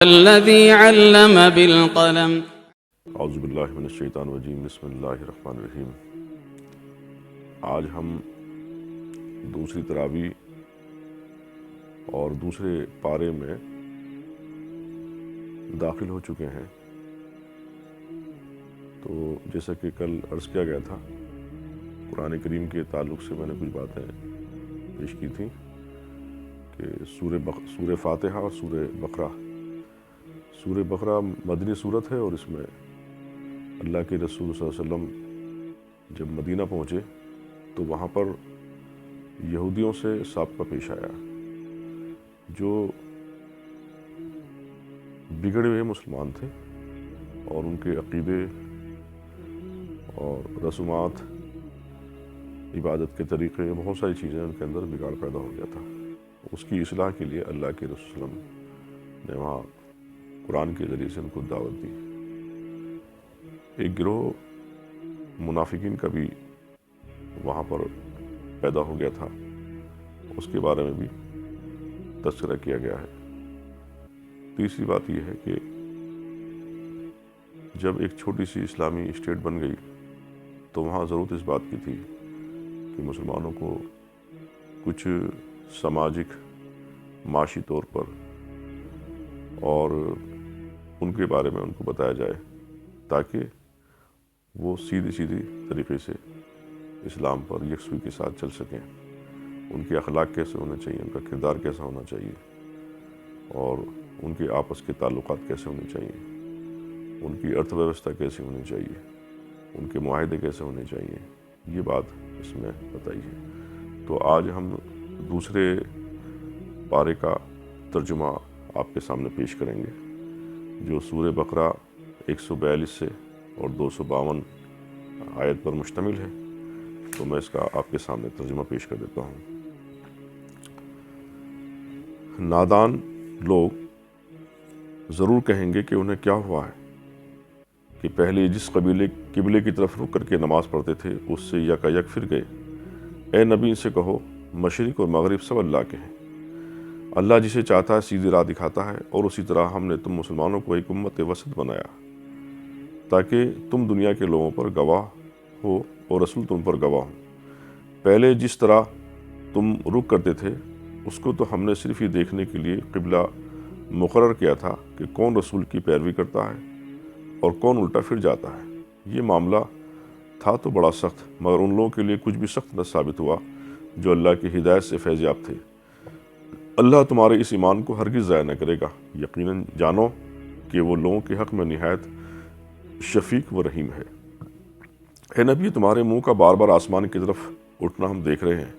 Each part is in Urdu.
الذي علم بالقلم اعوذ باللہ من الشیطان الرجیم بسم اللہ الرحمن الرحیم۔ آج ہم دوسری تراویح اور دوسرے پارے میں داخل ہو چکے ہیں۔ تو جیسا کہ کل عرض کیا گیا تھا، قرآن کریم کے تعلق سے میں نے کچھ باتیں پیش کی تھیں کہ سورہ فاتحہ اور سورہ بقرہ مدنی صورت ہے، اور اس میں اللہ کے رسول صلی اللہ علیہ وسلم جب مدینہ پہنچے تو وہاں پر یہودیوں سے سابقہ پیش آیا، جو بگڑے ہوئے مسلمان تھے اور ان کے عقیدے اور رسومات، عبادت کے طریقے، بہت ساری چیزیں ان کے اندر بگاڑ پیدا ہو گیا تھا۔ اس کی اصلاح کے لیے اللہ کے رسول صلی اللہ علیہ وسلم نے وہاں قرآن کے ذریعے سے ان کو دعوت دی۔ ایک گروہ منافقین کا بھی وہاں پر پیدا ہو گیا تھا، اس کے بارے میں بھی تذکرہ کیا گیا ہے۔ تیسری بات یہ ہے کہ جب ایک چھوٹی سی اسلامی اسٹیٹ بن گئی تو وہاں ضرورت اس بات کی تھی کہ مسلمانوں کو کچھ سماجک، معاشی طور پر اور ان کے بارے میں ان کو بتایا جائے، تاکہ وہ سیدھی طریقے سے اسلام پر یکسوئی کے ساتھ چل سکیں۔ ان کے اخلاق کیسے ہونے چاہیے، ان کا کردار کیسا ہونا چاہیے، اور ان کے آپس کے تعلقات کیسے ہونے چاہیے، ان کی ارتھ ویوستھا کیسی ہونی چاہیے، ان کے معاہدے کیسے ہونے چاہیے، یہ بات اس میں بتائی ہے۔ تو آج ہم دوسرے پارے کا ترجمہ آپ کے سامنے پیش کریں گے، جو سورہ بقرہ 142 سے اور 252 آیت پر مشتمل ہے۔ تو میں اس کا آپ کے سامنے ترجمہ پیش کر دیتا ہوں۔ نادان لوگ ضرور کہیں گے کہ انہیں کیا ہوا ہے کہ پہلے جس قبلے کی طرف رک کر کے نماز پڑھتے تھے اس سے یکا یک پھر گئے۔ اے نبی، ان سے کہو مشرق اور مغرب سب اللہ کے ہیں، اللہ جسے چاہتا ہے سیدھی راہ دکھاتا ہے، اور اسی طرح ہم نے تم مسلمانوں کو ایک امت وسط بنایا تاکہ تم دنیا کے لوگوں پر گواہ ہو اور رسول تم پر گواہ ہو۔ پہلے جس طرح تم رک کرتے تھے اس کو تو ہم نے صرف یہ دیکھنے کے لیے قبلہ مقرر کیا تھا کہ کون رسول کی پیروی کرتا ہے اور کون الٹا پھر جاتا ہے۔ یہ معاملہ تھا تو بڑا سخت، مگر ان لوگوں کے لیے کچھ بھی سخت نہ ثابت ہوا جو اللہ کی ہدایت سے فیض یاب تھے۔ اللہ تمہارے اس ایمان کو ہرگز ضائع نہ کرے گا، یقیناً جانو کہ وہ لوگوں کے حق میں نہایت شفیق و رحیم ہے۔ اے نبی، تمہارے منہ کا بار بار آسمان کی طرف اٹھنا ہم دیکھ رہے ہیں،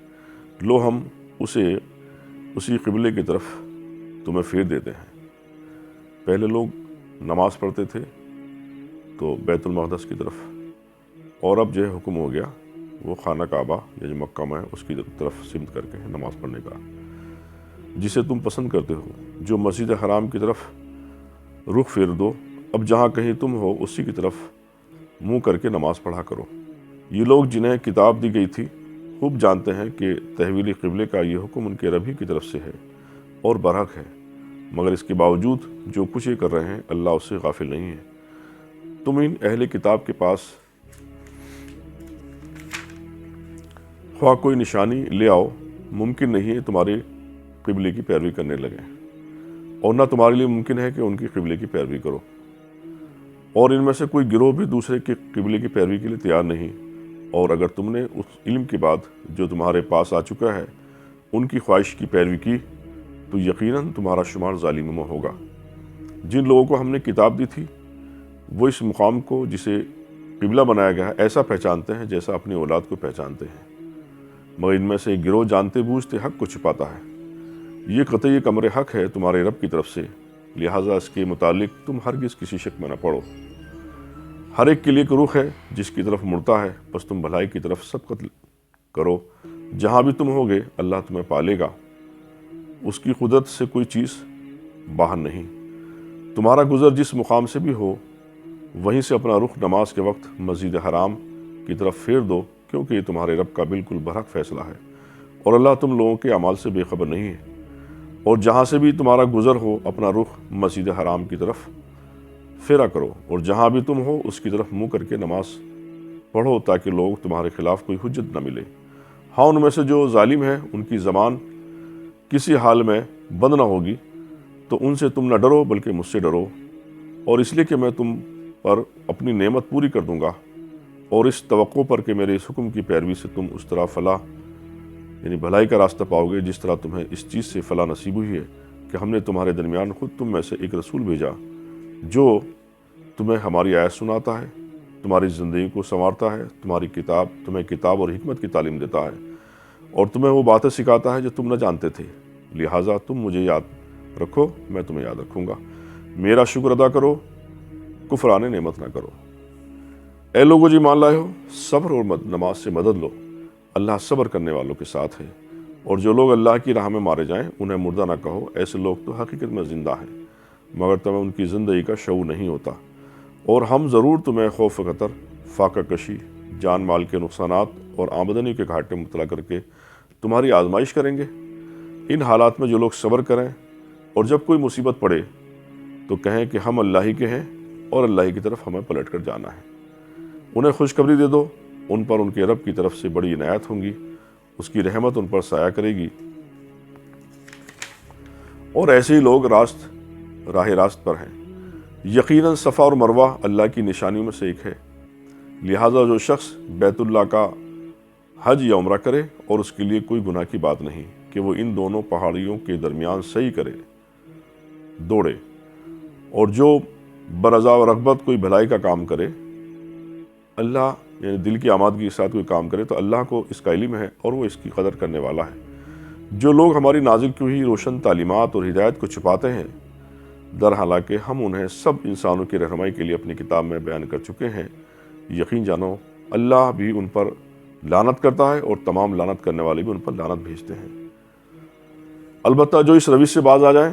لو ہم اسی قبلے کی طرف تمہیں پھیر دیتے ہیں۔ پہلے لوگ نماز پڑھتے تھے تو بیت المقدس کی طرف، اور اب جو ہے حکم ہو گیا وہ خانہ کعبہ یا جو مکہ میں ہے اس کی طرف سمت کر کے نماز پڑھنے کا، جسے تم پسند کرتے ہو۔ جو مسجد حرام کی طرف رخ پھیر دو، اب جہاں کہیں تم ہو اسی کی طرف منہ کر کے نماز پڑھا کرو۔ یہ لوگ جنہیں کتاب دی گئی تھی خوب جانتے ہیں کہ تحویل قبلے کا یہ حکم ان کے رب ہی کی طرف سے ہے اور برحق ہے، مگر اس کے باوجود جو کچھ یہ کر رہے ہیں اللہ اس سے غافل نہیں ہے۔ تم ان اہل کتاب کے پاس خواہ کوئی نشانی لے آؤ، ممکن نہیں ہے تمہارے قبلے کی پیروی کرنے لگے، اور نہ تمہارے لیے ممکن ہے کہ ان کی قبلے کی پیروی کرو، اور ان میں سے کوئی گروہ بھی دوسرے کے قبلے کی پیروی کے لیے تیار نہیں۔ اور اگر تم نے اس علم کے بعد جو تمہارے پاس آ چکا ہے ان کی خواہش کی پیروی کی تو یقیناً تمہارا شمار ظالموں میں ہوگا۔ جن لوگوں کو ہم نے کتاب دی تھی وہ اس مقام کو جسے قبلہ بنایا گیا ہے ایسا پہچانتے ہیں جیسا اپنی اولاد کو پہچانتے ہیں، مگر ان میں سے ایک گروہ جانتے بوجھتے حق کو چھپاتا ہے۔ یہ قطعی ایک امر حق ہے تمہارے رب کی طرف سے، لہٰذا اس کے متعلق تم ہرگز کسی شک میں نہ پڑو۔ ہر ایک کے لیے ایک رخ ہے جس کی طرف مڑتا ہے، بس تم بھلائی کی طرف سبقت کرو۔ جہاں بھی تم ہوگے اللہ تمہیں پالے گا، اس کی قدرت سے کوئی چیز باہر نہیں۔ تمہارا گزر جس مقام سے بھی ہو وہیں سے اپنا رخ نماز کے وقت مسجد حرام کی طرف پھیر دو، کیونکہ یہ تمہارے رب کا بالکل برحق فیصلہ ہے، اور اللہ تم لوگوں کے اعمال سے بے خبر نہیں ہے۔ اور جہاں سے بھی تمہارا گزر ہو اپنا رخ مسجد حرام کی طرف پھیرا کرو، اور جہاں بھی تم ہو اس کی طرف منہ کر کے نماز پڑھو تاکہ لوگ تمہارے خلاف کوئی حجت نہ ملے۔ ہاں ان میں سے جو ظالم ہیں ان کی زبان کسی حال میں بند نہ ہوگی، تو ان سے تم نہ ڈرو بلکہ مجھ سے ڈرو، اور اس لیے کہ میں تم پر اپنی نعمت پوری کر دوں گا، اور اس توقع پر کہ میرے اس حکم کی پیروی سے تم اس طرح فلاح یعنی بھلائی کا راستہ پاؤ گے جس طرح تمہیں اس چیز سے فلاح نصیب ہوئی ہے کہ ہم نے تمہارے درمیان خود تم میں سے ایک رسول بھیجا جو تمہیں ہماری آیت سناتا ہے، تمہاری زندگی کو سنوارتا ہے، تمہیں کتاب اور حکمت کی تعلیم دیتا ہے، اور تمہیں وہ باتیں سکھاتا ہے جو تم نہ جانتے تھے، لہٰذا تم مجھے یاد رکھو، میں تمہیں یاد رکھوں گا، میرا شکر ادا کرو، کفران نعمت نہ کرو۔ اے لوگو جو ایمان لائے ہو، صبر اور نماز سے مدد لو، اللہ صبر کرنے والوں کے ساتھ ہے، اور جو لوگ اللہ کی راہ میں مارے جائیں انہیں مردہ نہ کہو، ایسے لوگ تو حقیقت میں زندہ ہیں مگر تمہیں ان کی زندگی کا شعور نہیں ہوتا، اور ہم ضرور تمہیں خوف خطر، فاقہ کشی، جان مال کے نقصانات اور آمدنی کے گھاٹے میں مبتلا کر کے تمہاری آزمائش کریں گے۔ ان حالات میں جو لوگ صبر کریں اور جب کوئی مصیبت پڑے تو کہیں کہ ہم اللہ ہی کے ہیں اور اللہ ہی کی طرف ہمیں پلٹ کر جانا ہے، انہیں خوشخبری دے دو، ان پر ان کے رب کی طرف سے بڑی عنایت ہوں گی، اس کی رحمت ان پر سایہ کرے گی، اور ایسے ہی لوگ راہ راست پر ہیں۔ یقیناً صفا اور مروہ اللہ کی نشانیوں میں سے ایک ہے، لہٰذا جو شخص بیت اللہ کا حج یا عمرہ کرے اور اس کے لیے کوئی گناہ کی بات نہیں کہ وہ ان دونوں پہاڑیوں کے درمیان صحیح کرے دوڑے، اور جو برضا و رغبت کوئی بھلائی کا کام کرے، اللہ یعنی دل کی آمادگی کے ساتھ کوئی کام کرے تو اللہ کو اس کا علم ہے اور وہ اس کی قدر کرنے والا ہے۔ جو لوگ ہماری نازل کی ہوئی روشن تعلیمات اور ہدایت کو چھپاتے ہیں، در حالانکہ ہم انہیں سب انسانوں کی رہنمائی کے لیے اپنی کتاب میں بیان کر چکے ہیں، یقین جانو اللہ بھی ان پر لعنت کرتا ہے اور تمام لعنت کرنے والے بھی ان پر لعنت بھیجتے ہیں۔ البتہ جو اس روش سے باز آ جائیں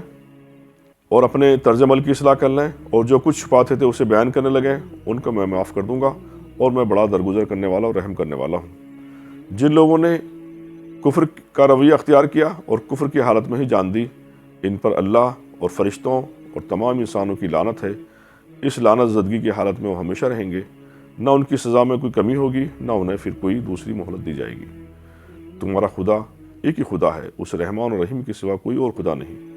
اور اپنے طرز عمل کی اصلاح کر لیں اور جو کچھ چھپاتے تھے اسے بیان کرنے لگیں، ان کو میں معاف کر دوں گا، اور میں بڑا درگزر کرنے والا اور رحم کرنے والا ہوں۔ جن لوگوں نے کفر کا رویہ اختیار کیا اور کفر کی حالت میں ہی جان دی، ان پر اللہ اور فرشتوں اور تمام انسانوں کی لعنت ہے، اس لعنت زدگی کی حالت میں وہ ہمیشہ رہیں گے، نہ ان کی سزا میں کوئی کمی ہوگی نہ انہیں پھر کوئی دوسری مہلت دی جائے گی۔ تمہارا خدا ایک ہی خدا ہے، اس رحمان اور رحیم کے سوا کوئی اور خدا نہیں۔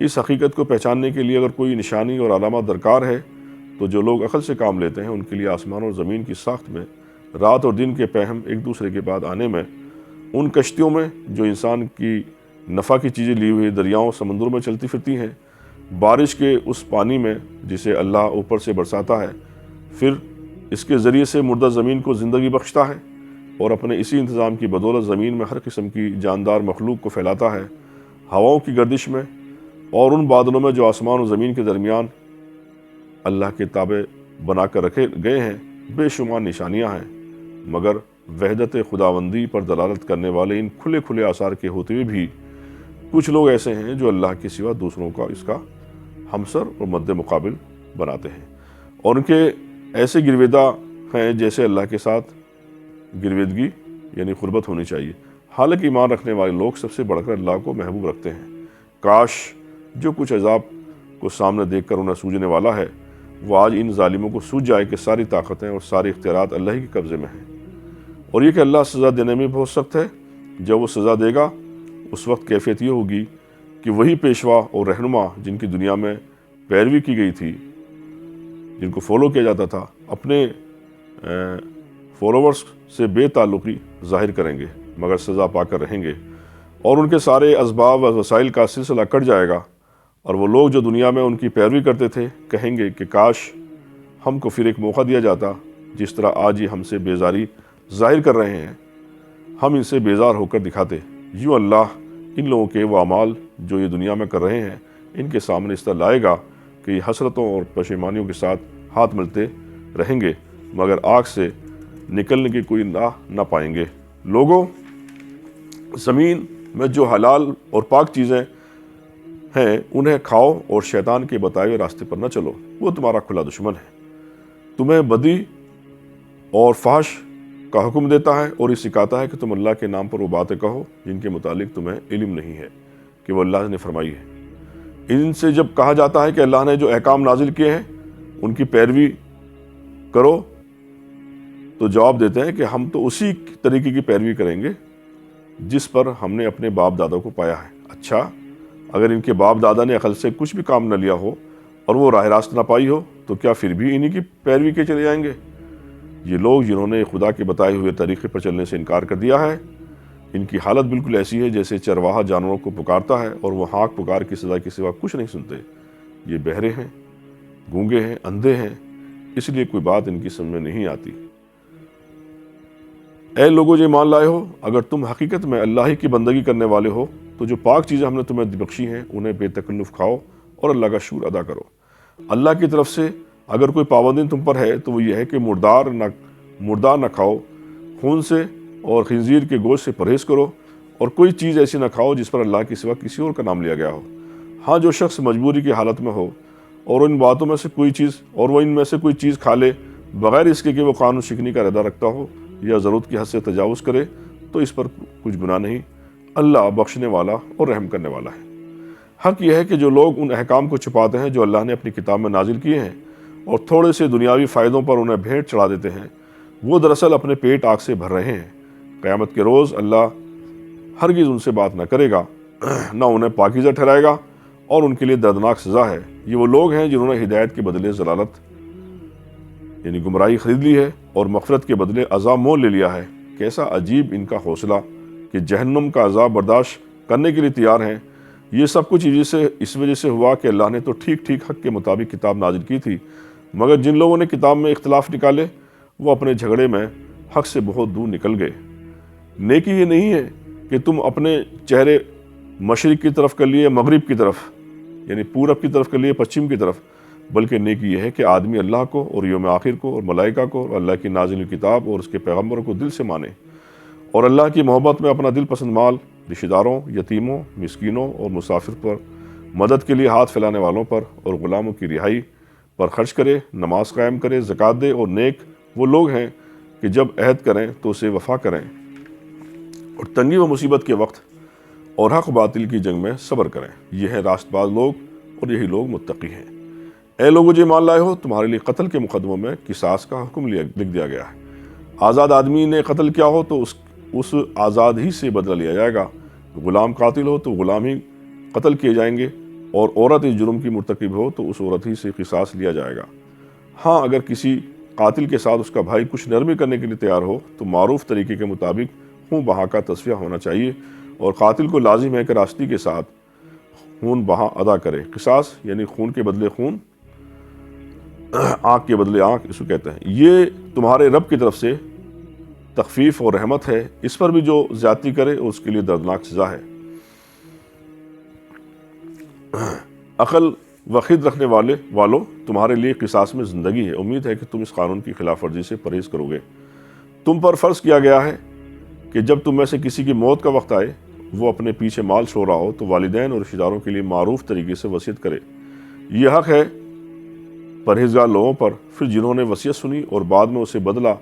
اس حقیقت کو پہچاننے کے لیے اگر کوئی نشانی اور علامات درکار ہے تو جو لوگ عقل سے کام لیتے ہیں ان کے لیے آسمان اور زمین کی ساخت میں، رات اور دن کے پہم ایک دوسرے کے بعد آنے میں، ان کشتیوں میں جو انسان کی نفع کی چیزیں لی ہوئی دریاؤں سمندروں میں چلتی پھرتی ہیں، بارش کے اس پانی میں جسے اللہ اوپر سے برساتا ہے، پھر اس کے ذریعے سے مردہ زمین کو زندگی بخشتا ہے، اور اپنے اسی انتظام کی بدولت زمین میں ہر قسم کی جاندار مخلوق کو پھیلاتا ہے، ہواؤں کی گردش میں اور ان بادلوں میں جو آسمان و زمین کے درمیان اللہ کے تابع بنا کر رکھے گئے ہیں، بے شمار نشانیاں ہیں، مگر وحدت خداوندی پر دلالت کرنے والے ان کھلے کھلے آثار کے ہوتے ہوئے بھی کچھ لوگ ایسے ہیں جو اللہ کے سوا دوسروں کا اس کا ہمسر اور مد مقابل بناتے ہیں، اور ان کے ایسے گرویدہ ہیں جیسے اللہ کے ساتھ گرویدگی یعنی قربت ہونی چاہیے، حالانکہ ایمان رکھنے والے لوگ سب سے بڑھ کر اللہ کو محبوب رکھتے ہیں۔ کاش جو کچھ عذاب کو سامنے دیکھ کر انہیں سوجنے والا ہے وہ آج ان ظالموں کو سوجھ جائے کہ ساری طاقتیں اور سارے اختیارات اللہ ہی کے قبضے میں ہیں، اور یہ کہ اللہ سزا دینے میں بہت سخت ہے۔ جب وہ سزا دے گا اس وقت کیفیت یہ ہوگی کہ وہی پیشوا اور رہنما جن کی دنیا میں پیروی کی گئی تھی، جن کو فالو کیا جاتا تھا، اپنے فالوورز سے بے تعلقی ظاہر کریں گے مگر سزا پا کر رہیں گے، اور ان کے سارے اسباب و وسائل کا سلسلہ کٹ جائے گا، اور وہ لوگ جو دنیا میں ان کی پیروی کرتے تھے کہیں گے کہ کاش ہم کو پھر ایک موقع دیا جاتا، جس طرح آج یہ ہم سے بیزاری ظاہر کر رہے ہیں ہم ان سے بیزار ہو کر دکھاتے۔ یوں اللہ ان لوگوں کے وہ اعمال جو یہ دنیا میں کر رہے ہیں ان کے سامنے اس طرح لائے گا کہ یہ حسرتوں اور پشیمانیوں کے ساتھ ہاتھ ملتے رہیں گے مگر آگ سے نکلنے کی کوئی راہ نہ پائیں گے۔ لوگوں، زمین میں جو حلال اور پاک چیزیں ہیں انہیں کھاؤ اور شیطان کے بتائے ہوئے راستے پر نہ چلو، وہ تمہارا کھلا دشمن ہے، تمہیں بدی اور فحش کا حکم دیتا ہے اور یہ سکھاتا ہے کہ تم اللہ کے نام پر وہ باتیں کہو جن کے متعلق تمہیں علم نہیں ہے، کہ وہ اللہ نے فرمائی ہے۔ ان سے جب کہا جاتا ہے کہ اللہ نے جو احکام نازل کیے ہیں ان کی پیروی کرو، تو جواب دیتے ہیں کہ ہم تو اسی طریقے کی پیروی کریں گے جس پر ہم نے اپنے باپ دادا کو پایا ہے۔ اچھا، اگر ان کے باپ دادا نے عقل سے کچھ بھی کام نہ لیا ہو اور وہ راہ راست نہ پائی ہو تو کیا پھر بھی انہی کی پیروی کے چلے جائیں گے؟ یہ لوگ جنہوں نے خدا کے بتائے ہوئے طریقے پر چلنے سے انکار کر دیا ہے، ان کی حالت بالکل ایسی ہے جیسے چرواہا جانوروں کو پکارتا ہے اور وہ ہانک پکار کی سزا کے سوا کچھ نہیں سنتے۔ یہ بہرے ہیں، گونگے ہیں، اندھے ہیں، اس لیے کوئی بات ان کی سمجھ میں نہیں آتی۔ اے لوگو جو ایمان لائے ہو، اگر تم حقیقت میں اللہ ہی کی بندگی کرنے والے ہو تو جو پاک چیزیں ہم نے تمہیں بخشی ہیں انہیں بے تکلف کھاؤ اور اللہ کا شکر ادا کرو۔ اللہ کی طرف سے اگر کوئی پابندی تم پر ہے تو وہ یہ ہے کہ مردار نہ کھاؤ، خون سے اور خنزیر کے گوشت سے پرہیز کرو، اور کوئی چیز ایسی نہ کھاؤ جس پر اللہ کے سوا کسی اور کا نام لیا گیا ہو۔ ہاں، جو شخص مجبوری کی حالت میں ہو اور ان میں سے کوئی چیز کھا لے بغیر اس کے کہ وہ قانون شکنی کا ارادہ رکھتا ہو یا ضرورت کی حد سے تجاوز کرے تو اس پر کچھ گناہ نہیں، اللہ بخشنے والا اور رحم کرنے والا ہے۔ حق یہ ہے کہ جو لوگ ان احکام کو چھپاتے ہیں جو اللہ نے اپنی کتاب میں نازل کیے ہیں اور تھوڑے سے دنیاوی فائدوں پر انہیں بھیٹ چڑھا دیتے ہیں، وہ دراصل اپنے پیٹ آگ سے بھر رہے ہیں۔ قیامت کے روز اللہ ہرگز ان سے بات نہ کرے گا، نہ انہیں پاکیزہ ٹھہرائے گا، اور ان کے لیے دردناک سزا ہے۔ یہ وہ لوگ ہیں جنہوں نے ہدایت کے بدلے ضلالت یعنی گمراہی خرید لی ہے اور مغفرت کے بدلے عذاب مول لے لیا ہے۔ کیسا عجیب ان کا حوصلہ کہ جہنم کا عذاب برداشت کرنے کے لیے تیار ہیں۔ یہ سب کچھ اس وجہ سے ہوا کہ اللہ نے تو ٹھیک ٹھیک حق کے مطابق کتاب نازل کی تھی، مگر جن لوگوں نے کتاب میں اختلاف نکالے وہ اپنے جھگڑے میں حق سے بہت دور نکل گئے۔ نیکی یہ نہیں ہے کہ تم اپنے چہرے مشرق کی طرف کر لیے مغرب کی طرف یعنی پورب کی طرف کر لیے پچھم کی طرف، بلکہ نیکی یہ ہے کہ آدمی اللہ کو اور یوم آخر کو اور ملائکہ کو اور اللہ کی نازل کتاب اور اس کے پیغمبروں کو دل سے مانے، اور اللہ کی محبت میں اپنا دل پسند مال رشتہ داروں، یتیموں، مسکینوں اور مسافر پر، مدد کے لیے ہاتھ پھیلانے والوں پر اور غلاموں کی رہائی پر خرچ کرے، نماز قائم کرے، زکوٰۃ دے، اور نیک وہ لوگ ہیں کہ جب عہد کریں تو اسے وفا کریں، اور تنگی و مصیبت کے وقت اور حق باطل کی جنگ میں صبر کریں۔ یہ ہیں راست باز لوگ اور یہی لوگ متقی ہیں۔ اے لوگو جو ایمان لائے ہو، تمہارے لیے قتل کے مقدموں میں قصاص کا حکم لکھ دیا گیا ہے۔ آزاد آدمی نے قتل کیا ہو تو اس آزاد ہی سے بدلہ لیا جائے گا، غلام قاتل ہو تو غلام ہی قتل کیے جائیں گے، اور عورت اس جرم کی مرتکب ہو تو اس عورت ہی سے قصاص لیا جائے گا۔ ہاں، اگر کسی قاتل کے ساتھ اس کا بھائی کچھ نرمی کرنے کے لیے تیار ہو تو معروف طریقے کے مطابق خون بہا کا تصفیہ ہونا چاہیے، اور قاتل کو لازم ہے کہ راستی کے ساتھ خون بہا ادا کرے۔ قصاص یعنی خون کے بدلے خون، آنکھ کے بدلے آنکھ، اس کو کہتے ہیں۔ یہ تمہارے رب کی طرف سے تخفیف اور رحمت ہے، اس پر بھی جو زیادتی کرے اس کے لیے دردناک سزا ہے۔ عقل و خرد رکھنے والوں، تمہارے لیے قصاص میں زندگی ہے، امید ہے کہ تم اس قانون کی خلاف ورزی سے پرہیز کرو گے۔ تم پر فرض کیا گیا ہے کہ جب تم میں سے کسی کی موت کا وقت آئے، وہ اپنے پیچھے مال چھوڑ رہا ہو تو والدین اور رشتہ داروں کے لیے معروف طریقے سے وصیت کرے۔ یہ حق ہے پرہیزگار لوگوں پر۔ پھر جنہوں نے وصیت سنی اور بعد میں اسے بدلا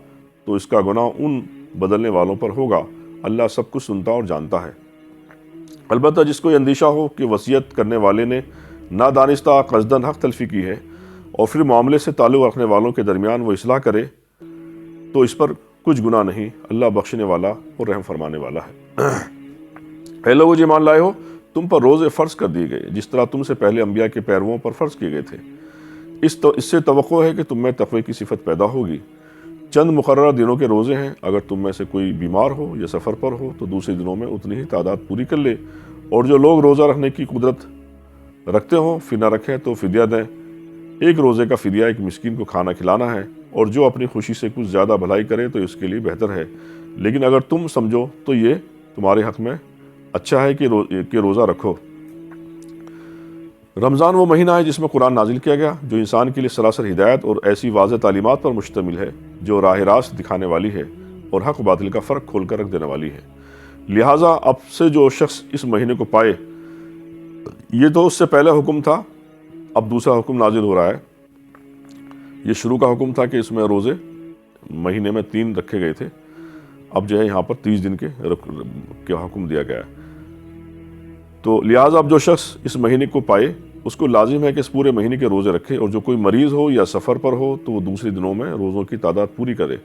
تو اس کا گناہ ان بدلنے والوں پر ہوگا۔ اللہ سب کچھ سنتا اور جانتا ہے۔ البتہ جس کو یہ اندیشہ ہو کہ وصیت کرنے والے نے نادانستہ قصداً حق تلفی کی ہے اور پھر معاملے سے تعلق رکھنے والوں کے درمیان وہ اصلاح کرے تو اس پر کچھ گناہ نہیں، اللہ بخشنے والا اور رحم فرمانے والا ہے۔ اے لوگو جو ایمان لائے ہو، تم پر روزے فرض کر دیے گئے جس طرح تم سے پہلے انبیاء کے پیرووں پر فرض کیے گئے تھے۔ اس سے توقع ہے کہ تم میں تقوی کی صفت پیدا ہوگی۔ چند مقررہ دنوں کے روزے ہیں، اگر تم میں سے کوئی بیمار ہو یا سفر پر ہو تو دوسرے دنوں میں اتنی ہی تعداد پوری کر لے، اور جو لوگ روزہ رکھنے کی قدرت رکھتے ہوں پھر نہ رکھیں تو فدیہ دیں۔ ایک روزے کا فدیہ ایک مسکین کو کھانا کھلانا ہے، اور جو اپنی خوشی سے کچھ زیادہ بھلائی کرے تو اس کے لیے بہتر ہے، لیکن اگر تم سمجھو تو یہ تمہارے حق میں اچھا ہے کہ روزہ رکھو۔ رمضان وہ مہینہ ہے جس میں قرآن نازل کیا گیا، جو انسان کے لیے سراسر ہدایت اور ایسی واضح تعلیمات پر مشتمل ہے جو راہ راست دکھانے والی ہے اور حق و باطل کا فرق کھول کر رکھ دینے والی ہے۔ لہٰذا اب سے جو شخص اس مہینے کو پائے، یہ تو اس سے پہلے حکم تھا، اب دوسرا حکم نازل ہو رہا ہے۔ یہ شروع کا حکم تھا کہ اس میں روزے مہینے میں 3 رکھے گئے تھے، اب جو ہے یہاں پر 30 دن کے حکم دیا گیا ہے۔ تو لہٰذا اب جو شخص اس مہینے کو پائے اس کو لازم ہے کہ اس پورے مہینے کے روزے رکھے، اور جو کوئی مریض ہو یا سفر پر ہو تو وہ دوسرے دنوں میں روزوں کی تعداد پوری کرے۔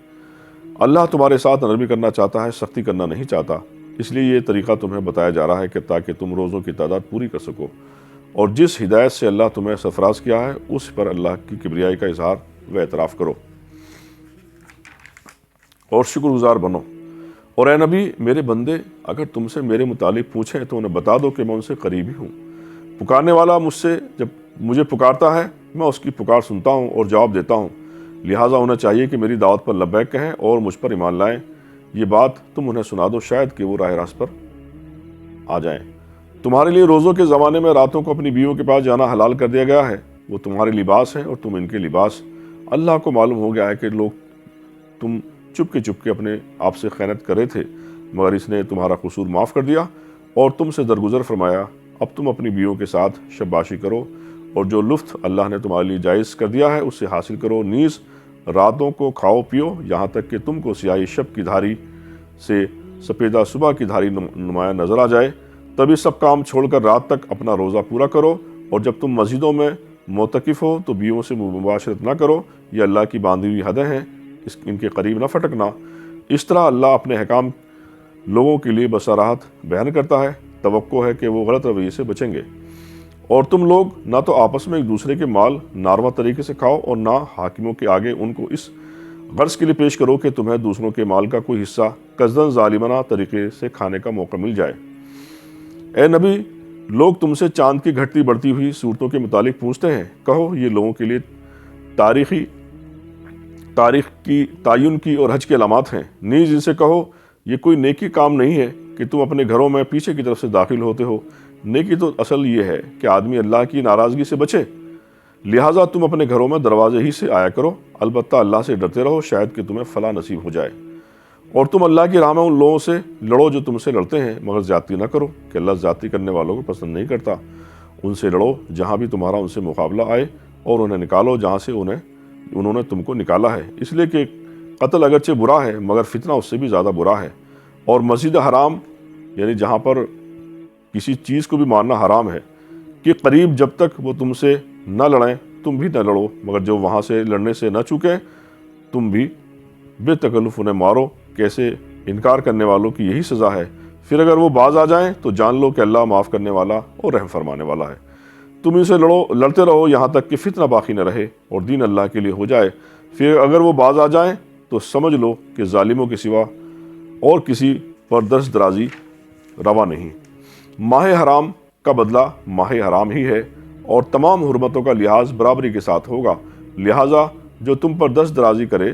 اللہ تمہارے ساتھ نرمی کرنا چاہتا ہے، سختی کرنا نہیں چاہتا، اس لیے یہ طریقہ تمہیں بتایا جا رہا ہے کہ تاکہ تم روزوں کی تعداد پوری کر سکو، اور جس ہدایت سے اللہ تمہیں سرفراز کیا ہے اس پر اللہ کی کبریائی کا اظہار و اعتراف کرو اور شکر گزار بنو۔ اور اے نبی، میرے بندے اگر تم سے میرے متعلق پوچھیں تو انہیں بتا دو کہ میں ان سے قریبی ہوں، پکارنے والا جب مجھے پکارتا ہے میں اس کی پکار سنتا ہوں اور جواب دیتا ہوں، لہٰذا انہیں چاہیے کہ میری دعوت پر لبیک کہیں اور مجھ پر ایمان لائیں۔ یہ بات تم انہیں سنا دو، شاید کہ وہ راہ راست پر آ جائیں۔ تمہارے لیے روزوں کے زمانے میں راتوں کو اپنی بیویوں کے پاس جانا حلال کر دیا گیا ہے، وہ تمہارے لباس ہیں اور تم ان کے لباس۔ اللہ کو معلوم ہو گیا ہے کہ تم چپ کے اپنے آپ سے خیانت کر رہے تھے، مگر اس نے تمہارا قصور معاف کر دیا اور تم سے درگزر فرمایا۔ اب تم اپنی بیویوں کے ساتھ شباشی کرو اور جو لطف اللہ نے تمہارے لیے جائز کر دیا ہے اس سے حاصل کرو، نیز راتوں کو کھاؤ پیو یہاں تک کہ تم کو سیاہی شب کی دھاری سے سپیدہ صبح کی دھاری نمایاں نظر آ جائے، تبھی سب کام چھوڑ کر رات تک اپنا روزہ پورا کرو، اور جب تم مسجدوں میں معتکف ہو تو بیویوں سے مباشرت نہ کرو، یہ اللہ کی باندھی ہوئی حدیں ہیں، ان کے قریب نہ پھٹکنا۔ اس طرح اللہ اپنے احکام لوگوں کے لیے بصراحت بیان کرتا ہے، توقع ہے کہ وہ غلط رویے سے بچیں گے۔ اور تم لوگ نہ تو آپس میں ایک دوسرے کے مال ناروا طریقے سے کھاؤ اور نہ حاکموں کے آگے ان کو اس غرض کے لیے پیش کرو کہ تمہیں دوسروں کے مال کا کوئی حصہ قصداً ظالمانہ طریقے سے کھانے کا موقع مل جائے۔ اے نبی، لوگ تم سے چاند کی گھٹتی بڑھتی ہوئی صورتوں کے متعلق پوچھتے ہیں، کہو یہ لوگوں کے لیے تاریخ کی تعین کی اور حج کی علامات ہیں، نیز ان سے کہو یہ کوئی نیکی کام نہیں ہے کہ تم اپنے گھروں میں پیچھے کی طرف سے داخل ہوتے ہو، نیکی تو اصل یہ ہے کہ آدمی اللہ کی ناراضگی سے بچے، لہٰذا تم اپنے گھروں میں دروازے ہی سے آیا کرو، البتہ اللہ سے ڈرتے رہو، شاید کہ تمہیں فلاح نصیب ہو جائے۔ اور تم اللہ کی راہ میں ان لوگوں سے لڑو جو تم سے لڑتے ہیں، مگر زیادتی نہ کرو کہ اللہ زیادتی کرنے والوں کو پسند نہیں کرتا۔ ان سے لڑو جہاں بھی تمہارا ان سے مقابلہ آئے، اور انہیں نکالو جہاں سے انہوں نے تم کو نکالا ہے، اس لیے کہ قتل اگرچہ برا ہے مگر فتنہ اس سے بھی زیادہ برا ہے۔ اور مسجد حرام یعنی جہاں پر کسی چیز کو بھی مارنا حرام ہے کہ قریب جب تک وہ تم سے نہ لڑیں تم بھی نہ لڑو، مگر جو وہاں سے لڑنے سے نہ چوکیں تم بھی بے تکلف انہیں مارو، کیسے انکار کرنے والوں کی یہی سزا ہے۔ پھر اگر وہ باز آ جائیں تو جان لو کہ اللہ معاف کرنے والا اور رحم فرمانے والا ہے۔ تم ان سے لڑتے رہو یہاں تک کہ فتنہ باقی نہ رہے اور دین اللہ کے لیے ہو جائے، پھر اگر وہ باز آ جائیں تو سمجھ لو کہ ظالموں کے سوا اور کسی پر دست درازی روا نہیں۔ ماہ حرام کا بدلہ ماہ حرام ہی ہے، اور تمام حرمتوں کا لحاظ برابری کے ساتھ ہوگا، لہٰذا جو تم پر دست درازی کرے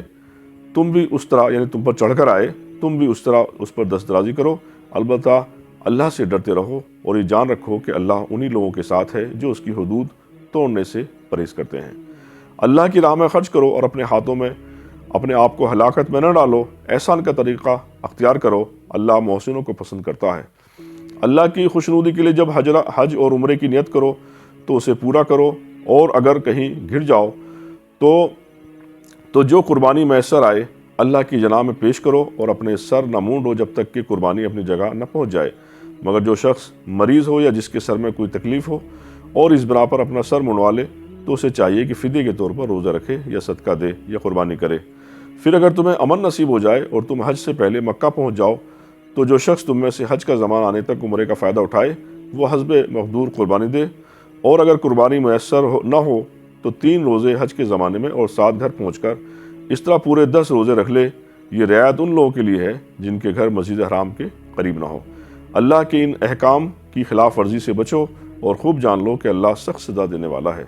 تم بھی اس طرح یعنی تم پر چڑھ کر آئے تم بھی اس طرح اس پر دست درازی کرو، البتہ اللہ سے ڈرتے رہو اور یہ جان رکھو کہ اللہ انہی لوگوں کے ساتھ ہے جو اس کی حدود توڑنے سے پرہیز کرتے ہیں۔ اللہ کی راہ میں خرچ کرو اور اپنے ہاتھوں میں اپنے آپ کو ہلاکت میں نہ ڈالو، احسان کا طریقہ اختیار کرو، اللہ محسنوں کو پسند کرتا ہے۔ اللہ کی خوشنودی کے لیے جب حج اور عمرے کی نیت کرو تو اسے پورا کرو، اور اگر کہیں گر جاؤ تو جو قربانی میسر آئے اللہ کی جناح میں پیش کرو، اور اپنے سر نہ مونڈو جب تک کہ قربانی اپنی جگہ نہ پہنچ جائے، مگر جو شخص مریض ہو یا جس کے سر میں کوئی تکلیف ہو اور اس بنا پر اپنا سر منڈوا لے تو اسے چاہیے کہ فدیے کے طور پر روزہ رکھے یا صدقہ دے یا قربانی کرے۔ پھر اگر تمہیں امن نصیب ہو جائے اور تم حج سے پہلے مکہ پہنچ جاؤ تو جو شخص تم میں سے حج کا زمان آنے تک عمرے کا فائدہ اٹھائے وہ حسب مقدور قربانی دے، اور اگر قربانی میسر نہ ہو تو 3 روزے حج کے زمانے میں اور 7 گھر پہنچ کر اس طرح پورے 10 روزے رکھ لے۔ یہ رعایت ان لوگوں کے لیے ہے جن کے گھر مسجد حرام کے قریب نہ ہو۔ اللہ کے ان احکام کی خلاف ورزی سے بچو اور خوب جان لو کہ اللہ سخت سزا دینے والا ہے۔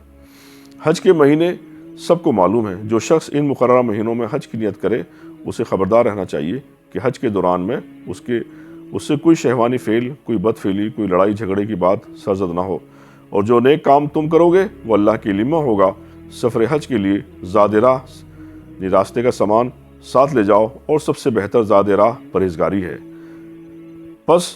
حج کے مہینے سب کو معلوم ہے، جو شخص ان مقررہ مہینوں میں حج کی نیت کرے اسے خبردار رہنا چاہیے کہ حج کے دوران میں اس سے کوئی شہوانی فعل، کوئی بد فعلی، کوئی لڑائی جھگڑے کی بات سرزد نہ ہو، اور جو نیک کام تم کرو گے وہ اللہ کے علم میں ہوگا۔ سفر حج کے لیے زاد راہ راستے کا سامان ساتھ لے جاؤ، اور سب سے بہتر زاد راہ پرہیزگاری ہے۔ پس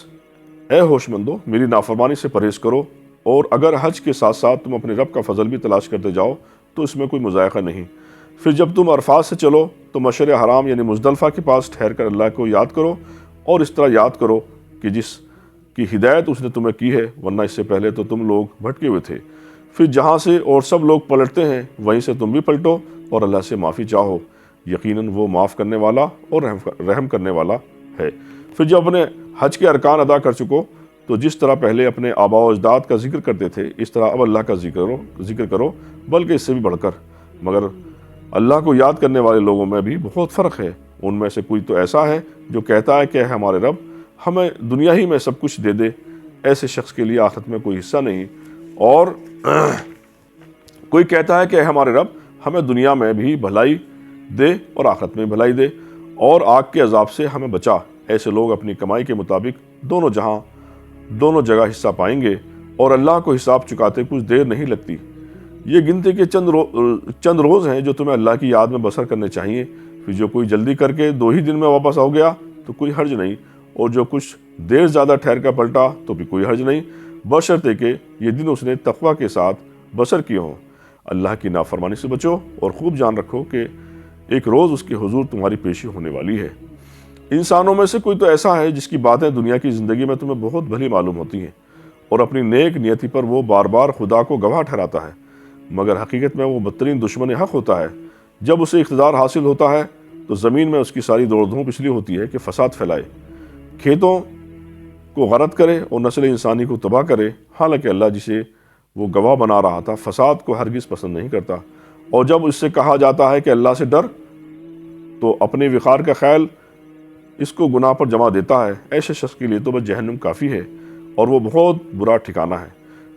اے ہوش مندو، میری نافرمانی سے پرہیز کرو، اور اگر حج کے ساتھ ساتھ تم اپنے رب کا فضل بھی تلاش کرتے جاؤ تو اس میں کوئی مذائقہ نہیں۔ پھر جب تم عرفات سے چلو تو مشعر حرام یعنی مزدلفہ کے پاس ٹھہر کر اللہ کو یاد کرو، اور اس طرح یاد کرو کہ جس کہ ہدایت اس نے تمہیں کی ہے، ورنہ اس سے پہلے تو تم لوگ بھٹکے ہوئے تھے۔ پھر جہاں سے اور سب لوگ پلٹتے ہیں وہیں سے تم بھی پلٹو اور اللہ سے معافی چاہو، یقیناً وہ معاف کرنے والا اور رحم کرنے والا ہے۔ پھر جب اپنے حج کے ارکان ادا کر چکو تو جس طرح پہلے اپنے آباء و اجداد کا ذکر کرتے تھے اس طرح اب اللہ کا ذکر کرو، بلکہ اس سے بھی بڑھ کر۔ مگر اللہ کو یاد کرنے والے لوگوں میں بھی بہت فرق ہے۔ ان میں سے کوئی تو ایسا ہے جو کہتا ہے کہ اے ہمارے رب ہمیں دنیا ہی میں سب کچھ دے دے، ایسے شخص کے لیے آخرت میں کوئی حصہ نہیں، اور کوئی کہتا ہے کہ اے ہمارے رب ہمیں دنیا میں بھی بھلائی دے اور آخرت میں بھلائی دے اور آگ کے عذاب سے ہمیں بچا۔ ایسے لوگ اپنی کمائی کے مطابق دونوں جگہ حصہ پائیں گے اور اللہ کو حساب چکاتے کچھ دیر نہیں لگتی۔ یہ گنتی کے چند روز ہیں جو تمہیں اللہ کی یاد میں بسر کرنے چاہیے، پھر جو کوئی جلدی کر کے 2 ہی دن میں واپس آ گیا تو کوئی حرج نہیں، اور جو کچھ دیر زیادہ ٹھہر کر پلٹا تو بھی کوئی حرج نہیں، بشرطے کہ یہ دن اس نے تقوی کے ساتھ بسر کیے ہوں۔ اللہ کی نافرمانی سے بچو اور خوب جان رکھو کہ ایک روز اس کے حضور تمہاری پیشی ہونے والی ہے۔ انسانوں میں سے کوئی تو ایسا ہے جس کی باتیں دنیا کی زندگی میں تمہیں بہت بھلی معلوم ہوتی ہیں اور اپنی نیک نیتی پر وہ بار بار خدا کو گواہ ٹھہراتا ہے، مگر حقیقت میں وہ بدترین دشمن حق ہوتا ہے۔ جب اسے اقتدار حاصل ہوتا ہے تو زمین میں اس کی ساری دوڑ دھوپ اس لیے ہوتی ہے کہ فساد پھیلائے، کھیتوں کو غارت کرے اور نسل انسانی کو تباہ کرے، حالانکہ اللہ جسے وہ گواہ بنا رہا تھا فساد کو ہرگز پسند نہیں کرتا۔ اور جب اس سے کہا جاتا ہے کہ اللہ سے ڈر تو اپنے وقار کا خیال اس کو گناہ پر جمع دیتا ہے۔ ایسے شخص کے لیے تو بس جہنم کافی ہے اور وہ بہت برا ٹھکانہ ہے۔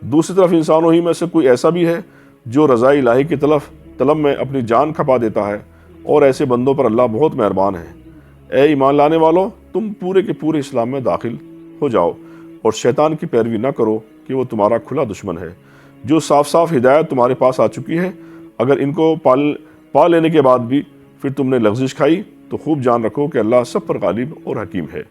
دوسری طرف انسانوں ہی میں سے کوئی ایسا بھی ہے جو رضاء الہی کی طلب میں اپنی جان کھپا دیتا ہے، اور ایسے بندوں پر اللہ بہت مہربان ہے۔ اے ایمان لانے والو، تم پورے کے پورے اسلام میں داخل ہو جاؤ اور شیطان کی پیروی نہ کرو کہ وہ تمہارا کھلا دشمن ہے۔ جو صاف صاف ہدایت تمہارے پاس آ چکی ہے، اگر ان کو پا لینے کے بعد بھی پھر تم نے لغزش کھائی تو خوب جان رکھو کہ اللہ سب پر غالب اور حکیم ہے۔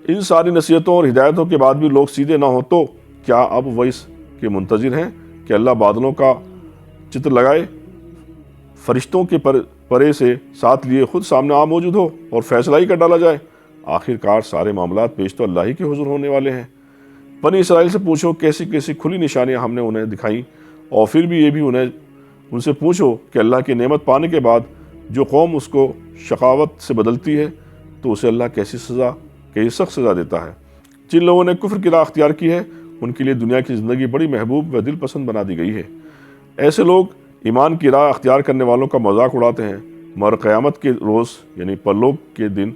ان ساری نصیحتوں اور ہدایتوں کے بعد بھی لوگ سیدھے نہ ہو تو کیا اب وہ اس کے منتظر ہیں کہ اللہ بادلوں کا چتر لگائے، فرشتوں کے پرے سے ساتھ لیے خود سامنے موجود ہو اور فیصلہ ہی کر ڈالا جائے؟ آخر کار سارے معاملات پیش تو اللہ ہی کے حضور ہونے والے ہیں۔ بنی اسرائیل سے پوچھو کیسی کیسی کھلی نشانیاں ہم نے انہیں دکھائیں، اور پھر بھی یہ بھی ان سے پوچھو کہ اللہ کی نعمت پانے کے بعد جو قوم اس کو شقاوت سے بدلتی ہے تو اسے اللہ کیسی سخت سزا دیتا ہے۔ جن لوگوں نے کفر کی راہ اختیار کی ہے ان کے لیے دنیا کی زندگی بڑی محبوب و دل پسند بنا دی گئی ہے۔ ایسے لوگ ایمان کی راہ اختیار کرنے والوں کا مذاق اڑاتے ہیں، مگر قیامت کے روز یعنی پرلوگ کے دن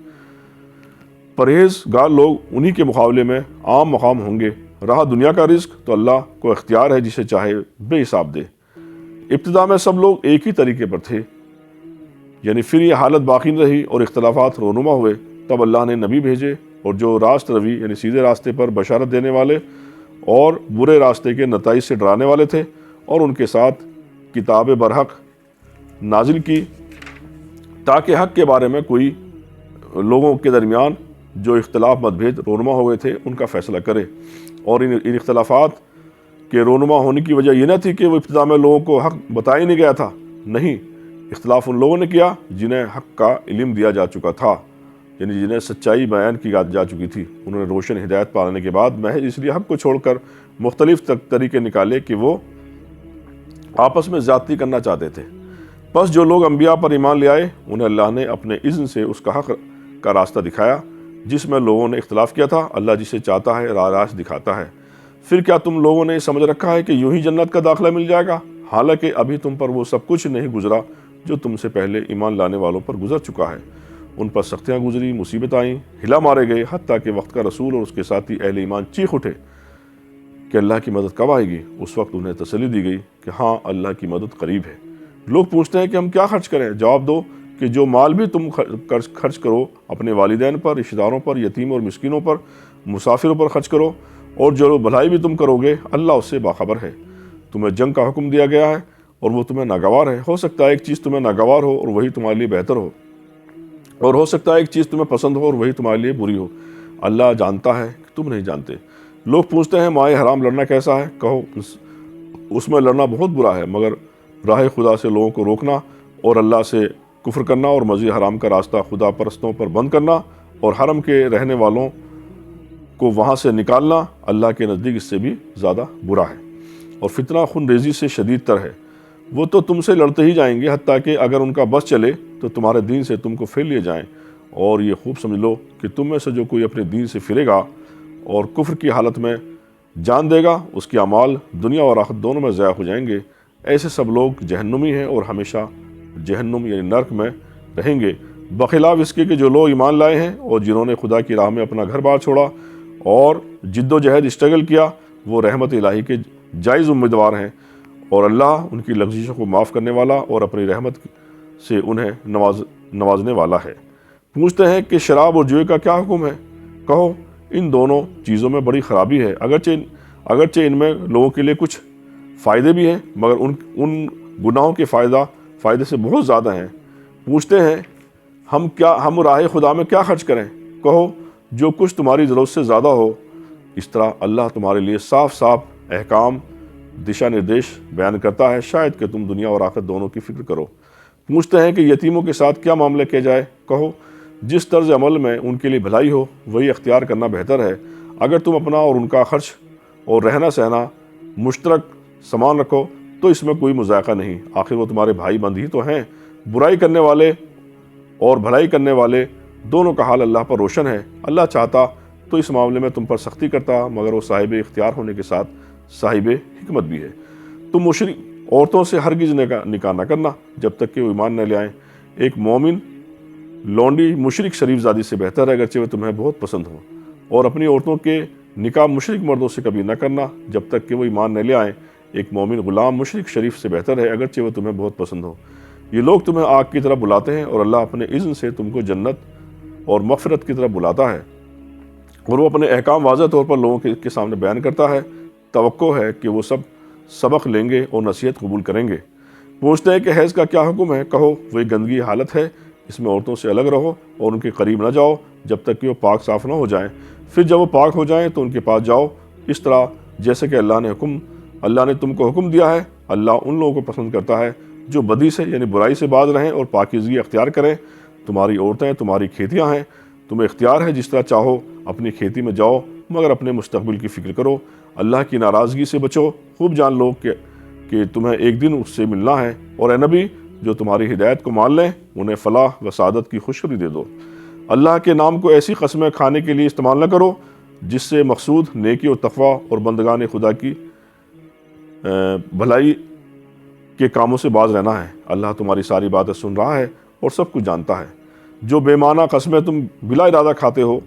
پرہیزگار لوگ انہی کے مقابلے میں عام مقام ہوں گے۔ رہا دنیا کا رزق تو اللہ کو اختیار ہے، جسے چاہے بے حساب دے۔ ابتدا میں سب لوگ ایک ہی طریقے پر تھے، یعنی پھر یہ حالت باقی نہ رہی اور اختلافات رونما ہوئے، تب اللہ نے نبی بھیجے، اور جو راست روی یعنی سیدھے راستے پر بشارت دینے والے اور برے راستے کے نتائج سے ڈرانے والے تھے، اور ان کے ساتھ کتاب برحق نازل کی تاکہ حق کے بارے میں کوئی لوگوں کے درمیان جو اختلاف متبھید رونما ہوئے تھے ان کا فیصلہ کرے۔ اور ان اختلافات کے رونما ہونے کی وجہ یہ نہ تھی کہ وہ ابتدا میں لوگوں کو حق بتایا نہیں گیا تھا، نہیں، اختلاف ان لوگوں نے کیا جنہیں حق کا علم دیا جا چکا تھا، یعنی جنہیں سچائی بیان کی جا چکی تھی۔ انہوں نے روشن ہدایت پانے کے بعد محض اس لیے حق کو چھوڑ کر مختلف طریقے نکالے کہ وہ آپس میں زیادتی کرنا چاہتے تھے۔ بس جو لوگ انبیاء پر ایمان لے آئے انہیں اللہ نے اپنے اذن سے اس کا حق کا راستہ دکھایا جس میں لوگوں نے اختلاف کیا تھا۔ اللہ جسے چاہتا ہے راہ راست دکھاتا ہے۔ پھر کیا تم لوگوں نے سمجھ رکھا ہے کہ یوں ہی جنت کا داخلہ مل جائے گا، حالانکہ ابھی تم پر وہ سب کچھ نہیں گزرا جو تم سے پہلے ایمان لانے والوں پر گزر چکا ہے۔ ان پر سختیاں گزری، مصیبت آئیں، ہلا مارے گئے، حتیٰ کہ وقت کا رسول اور اس کے ساتھی اہل ایمان چیخ اٹھے کہ اللہ کی مدد کب آئے گی۔ اس وقت انہیں تسلی دی گئی کہ ہاں اللہ کی مدد قریب ہے۔ لوگ پوچھتے ہیں کہ ہم کیا خرچ کریں؟ جواب دو کہ جو مال بھی تم خرچ کرو اپنے والدین پر، رشتہ داروں پر، یتیم اور مسکینوں پر، مسافروں پر خرچ کرو، اور جو بھلائی بھی تم کرو گے اللہ اس سے باخبر ہے۔ تمہیں جنگ کا حکم دیا گیا ہے اور وہ تمہیں ناگوار ہے۔ ہو سکتا ہے ایک چیز تمہیں ناگوار ہو اور وہی تمہارے لیے بہتر ہو، اور ہو سکتا ہے ایک چیز تمہیں پسند ہو اور وہی تمہارے لیے بری ہو۔ اللہ جانتا ہے کہ تم نہیں جانتے۔ لوگ پوچھتے ہیں مائے حرام لڑنا کیسا ہے؟ کہو اس میں لڑنا بہت برا ہے، مگر راہ خدا سے لوگوں کو روکنا اور اللہ سے کفر کرنا اور مزید حرام کا راستہ خدا پرستوں پر بند کرنا اور حرم کے رہنے والوں کو وہاں سے نکالنا اللہ کے نزدیک اس سے بھی زیادہ برا ہے، اور فتنہ خون ریزی سے شدید تر ہے۔ وہ تو تم سے لڑتے ہی جائیں گے، حتیٰ کہ اگر ان کا بس چلے تو تمہارے دین سے تم کو پھیر لیے جائیں، اور یہ خوب سمجھ لو کہ تم میں سے جو کوئی اپنے دین سے پھرے گا اور کفر کی حالت میں جان دے گا، اس کے اعمال دنیا اور آخرت دونوں میں ضائع ہو جائیں گے۔ ایسے سب لوگ جہنمی ہیں اور ہمیشہ جہنم یعنی نرک میں رہیں گے، بخلاف اس کے کہ جو لوگ ایمان لائے ہیں اور جنہوں نے خدا کی راہ میں اپنا گھر بار چھوڑا اور جد و جہد اسٹرگل کیا، وہ رحمت الہی کے جائز امیدوار ہیں، اور اللہ ان کی لغزشوں کو معاف کرنے والا اور اپنی رحمت سے انہیں نوازنے والا ہے۔ پوچھتے ہیں کہ شراب اور جوئے کا کیا حکم ہے؟ کہو ان دونوں چیزوں میں بڑی خرابی ہے، اگرچہ ان میں لوگوں کے لیے کچھ فائدے بھی ہیں، مگر ان گناہوں کے فائدے سے بہت زیادہ ہیں۔ پوچھتے ہیں ہم راہ خدا میں کیا خرچ کریں؟ کہو جو کچھ تمہاری ضرورت سے زیادہ ہو۔ اس طرح اللہ تمہارے لیے صاف صاف احکام دشا نردیش بیان کرتا ہے، شاید کہ تم دنیا اور آخرت دونوں کی فکر کرو۔ پوچھتے ہیں کہ یتیموں کے ساتھ کیا معاملہ کیا جائے؟ کہو جس طرز عمل میں ان کے لیے بھلائی ہو وہی اختیار کرنا بہتر ہے۔ اگر تم اپنا اور ان کا خرچ اور رہنا سہنا مشترک سامان رکھو تو اس میں کوئی مذائقہ نہیں، آخر وہ تمہارے بھائی بند ہی تو ہیں۔ برائی کرنے والے اور بھلائی کرنے والے دونوں کا حال اللہ پر روشن ہے۔ اللہ چاہتا تو اس معاملے میں تم پر سختی کرتا، مگر وہ صاحب اختیار ہونے کے ساتھ صاحب حکمت بھی ہے۔ تم مشرک عورتوں سے ہرگز نکاح نہ کرنا جب تک کہ وہ ایمان نہ لے آئیں۔ ایک مومن لونڈی مشرک شریف زادی سے بہتر ہے، اگرچہ وہ تمہیں بہت پسند ہوں، اور اپنی عورتوں کے نکاح مشرک مردوں سے کبھی نہ کرنا جب تک کہ وہ ایمان نہ لے آئیں۔ ایک مومن غلام مشرک شریف سے بہتر ہے، اگرچہ وہ تمہیں بہت پسند ہو۔ یہ لوگ تمہیں آگ کی طرف بلاتے ہیں، اور اللہ اپنے اذن سے تم کو جنت اور مغفرت کی طرف بلاتا ہے، اور وہ اپنے احکام واضح طور پر لوگوں کے سامنے بیان کرتا ہے۔ توقع ہے کہ وہ سب سبق لیں گے اور نصیحت قبول کریں گے۔ پوچھتے ہیں کہ حیض کا کیا حکم ہے؟ کہو وہ ایک گندگی حالت ہے، اس میں عورتوں سے الگ رہو اور ان کے قریب نہ جاؤ جب تک کہ وہ پاک صاف نہ ہو جائیں، پھر جب وہ پاک ہو جائیں تو ان کے پاس جاؤ، اس طرح جیسے کہ اللہ نے تم کو حکم دیا ہے۔ اللہ ان لوگوں کو پسند کرتا ہے جو بدی سے یعنی برائی سے باز رہیں اور پاکیزگی اختیار کریں۔ تمہاری عورتیں تمہاری کھیتیاں ہیں، تمہیں اختیار ہے جس طرح چاہو اپنی کھیتی میں جاؤ، مگر اپنے مستقبل کی فکر کرو، اللہ کی ناراضگی سے بچو۔ خوب جان لو کہ تمہیں ایک دن اس سے ملنا ہے، اور اے نبی جو تمہاری ہدایت کو مان لیں انہیں فلاح و سعادت کی خوشخبری دے دو۔ اللہ کے نام کو ایسی قسمیں کھانے کے لیے استعمال نہ کرو جس سے مقصود نیکی اور تقوی اور بندگان خدا کی بھلائی کے کاموں سے باز رہنا ہے۔ اللہ تمہاری ساری باتیں سن رہا ہے اور سب کچھ جانتا ہے۔ جو بے معنی قسمیں تم بلا ارادہ کھاتے ہو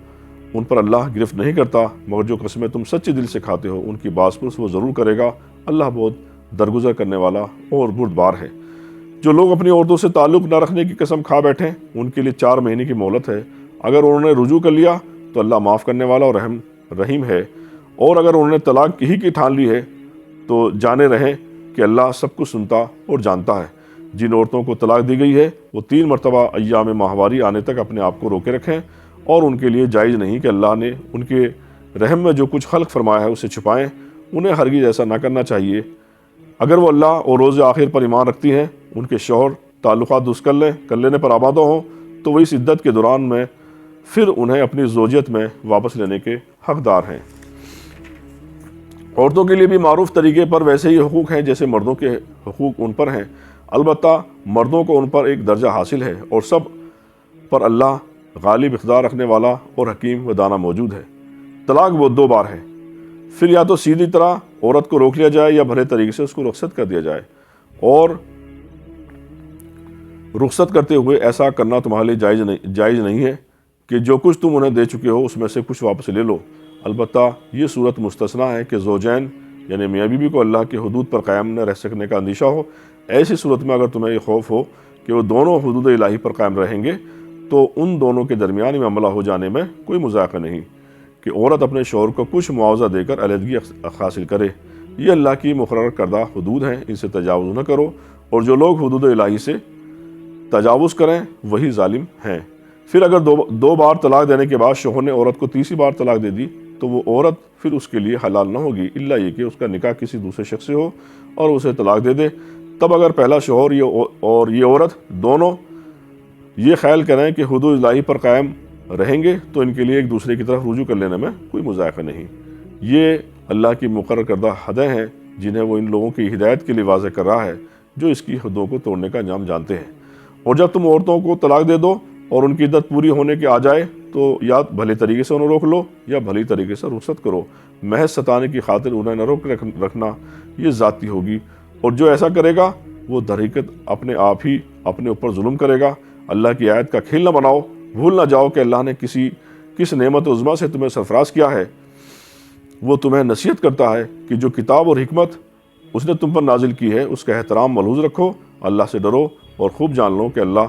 ان پر اللہ گرفت نہیں کرتا، مگر جو قسمیں تم سچے دل سے کھاتے ہو ان کی باز پرس وہ ضرور کرے گا۔ اللہ بہت درگزر کرنے والا اور بردبار ہے۔ جو لوگ اپنی عورتوں سے تعلق نہ رکھنے کی قسم کھا بیٹھیں ان کے لیے 4 مہینے کی مہلت ہے۔ اگر انہوں نے رجوع کر لیا تو اللہ معاف کرنے والا اور رحیم ہے، اور اگر انہوں نے طلاق ہی کی ٹھان لی ہے تو جانے رہیں کہ اللہ سب کچھ سنتا اور جانتا ہے۔ جن عورتوں کو طلاق دی گئی ہے وہ 3 مرتبہ ایام ماہواری آنے تک اپنے آپ کو روکے رکھیں، اور ان کے لیے جائز نہیں کہ اللہ نے ان کے رحم میں جو کچھ خلق فرمایا ہے اسے چھپائیں۔ انہیں ہرگز ایسا نہ کرنا چاہیے۔ اگر وہ اللہ اور روز آخر پر ایمان رکھتی ہیں، ان کے شوہر تعلقات درست کر لینے پر آمادہ ہوں تو وہ اس عدت کے دوران میں پھر انہیں اپنی زوجیت میں واپس لینے کے حقدار ہیں۔ عورتوں کے لیے بھی معروف طریقے پر ویسے ہی حقوق ہیں جیسے مردوں کے حقوق ان پر ہیں، البتہ مردوں کو ان پر ایک درجہ حاصل ہے، اور سب پر اللہ غالب اقتدار رکھنے والا اور حکیم و دانا موجود ہے۔ طلاق وہ 2 بار ہے، پھر یا تو سیدھی طرح عورت کو روک لیا جائے یا بھلے طریقے سے اس کو رخصت کر دیا جائے، اور رخصت کرتے ہوئے ایسا کرنا تمہارے لیے جائز نہیں ہے کہ جو کچھ تم انہیں دے چکے ہو اس میں سے کچھ واپس لے لو۔ البتہ یہ صورت مستثنا ہے کہ زوجین یعنی میاں بیوی کو اللہ کے حدود پر قائم نہ رہ سکنے کا اندیشہ ہو۔ ایسی صورت میں اگر تمہیں یہ خوف ہو کہ وہ دونوں حدود الہی پر قائم رہیں گے تو ان دونوں کے درمیان معاملہ ہو جانے میں کوئی مذائقہ نہیں کہ عورت اپنے شوہر کو کچھ معاوضہ دے کر علیحدگی حاصل کرے۔ یہ اللہ کی مقرر کردہ حدود ہیں، ان سے تجاوز نہ کرو، اور جو لوگ حدود الہی سے تجاوز کریں وہی ظالم ہیں۔ پھر اگر 2 بار طلاق دینے کے بعد شوہر نے عورت کو 3ری بار طلاق دے دی تو وہ عورت پھر اس کے لیے حلال نہ ہوگی، الا یہ کہ اس کا نکاح کسی دوسرے شخص سے ہو اور اسے طلاق دے دے۔ تب اگر پہلا شوہر اور یہ عورت دونوں یہ خیال کریں کہ حدود الہی پر قائم رہیں گے تو ان کے لیے ایک دوسرے کی طرف رجوع کر لینے میں کوئی مذائقہ نہیں۔ یہ اللہ کی مقرر کردہ حدیں ہیں جنہیں وہ ان لوگوں کی ہدایت کے لیے واضح کر رہا ہے جو اس کی حدوں کو توڑنے کا انجام جانتے ہیں۔ اور جب تم عورتوں کو طلاق دے دو اور ان کی عدت پوری ہونے کے آ جائے تو یا بھلے طریقے سے انہیں روک لو یا بھلی طریقے سے رخصت کرو، محض ستانے کی خاطر انہیں نہ روک رکھنا یہ ذاتی ہوگی، اور جو ایسا کرے گا وہ در حقیقت اپنے آپ ہی اپنے اوپر ظلم کرے گا۔ اللہ کی آیت کا کھیل نہ بناؤ، بھول نہ جاؤ کہ اللہ نے کس نعمت عظمیٰ سے تمہیں سرفراز کیا ہے۔ وہ تمہیں نصیحت کرتا ہے کہ جو کتاب اور حکمت اس نے تم پر نازل کی ہے اس کا احترام ملحوظ رکھو، اللہ سے ڈرو اور خوب جان لو کہ اللہ